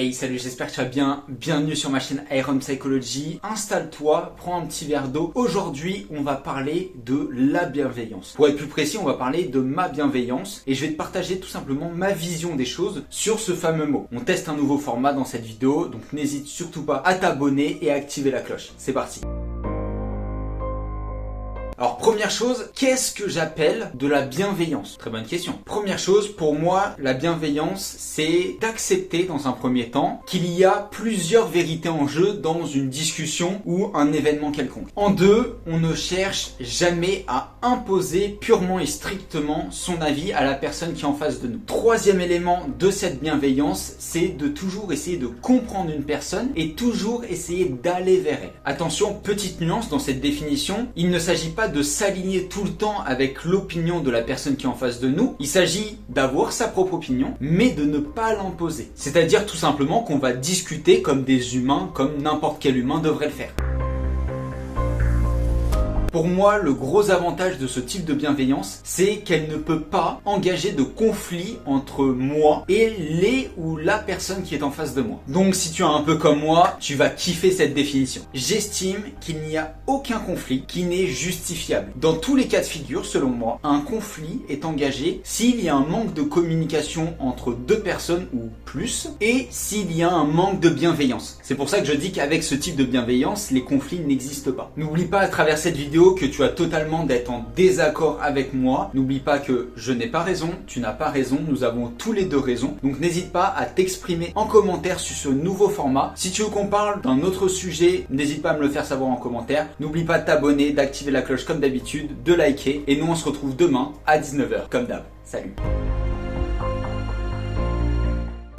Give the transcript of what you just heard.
Hey salut, j'espère que tu vas bien, bienvenue sur ma chaîne Iron Psychology. Installe-toi, prends un petit verre d'eau. Aujourd'hui, on va parler de la bienveillance. Pour être plus précis, on va parler de ma bienveillance et je vais te partager tout simplement ma vision des choses sur ce fameux mot. On teste un nouveau format dans cette vidéo, donc n'hésite surtout pas à t'abonner et à activer la cloche. C'est parti. Alors première chose, qu'est-ce que j'appelle de la bienveillance? Très bonne question. Première chose, pour moi, la bienveillance, c'est d'accepter dans un premier temps qu'il y a plusieurs vérités en jeu dans une discussion ou un événement quelconque. En deux, on ne cherche jamais à imposer purement et strictement son avis à la personne qui est en face de nous. Troisième élément de cette bienveillance, c'est de toujours essayer de comprendre une personne et toujours essayer d'aller vers elle. Attention, petite nuance dans cette définition, il ne s'agit pas de s'aligner tout le temps avec l'opinion de la personne qui est en face de nous. Il s'agit d'avoir sa propre opinion, mais de ne pas l'imposer. C'est-à-dire tout simplement qu'on va discuter comme des humains, comme n'importe quel humain devrait le faire. Pour moi, le gros avantage de ce type de bienveillance, c'est qu'elle ne peut pas engager de conflit entre moi et les ou la personne qui est en face de moi. Donc si tu es un peu comme moi, tu vas kiffer cette définition. J'estime qu'il n'y a aucun conflit qui n'est justifiable. Dans tous les cas de figure, selon moi, un conflit est engagé s'il y a un manque de communication entre deux personnes ou plus et s'il y a un manque de bienveillance. C'est pour ça que je dis qu'avec ce type de bienveillance, les conflits n'existent pas. N'oublie pas à travers cette vidéo que tu as totalement d'être en désaccord avec moi. N'oublie pas que je n'ai pas raison, tu n'as pas raison, nous avons tous les deux raison. Donc n'hésite pas à t'exprimer en commentaire sur ce nouveau format. Si tu veux qu'on parle d'un autre sujet, n'hésite pas à me le faire savoir en commentaire. N'oublie pas de t'abonner, d'activer la cloche comme d'habitude, de liker. Et nous on se retrouve demain à 19h comme d'hab. Salut!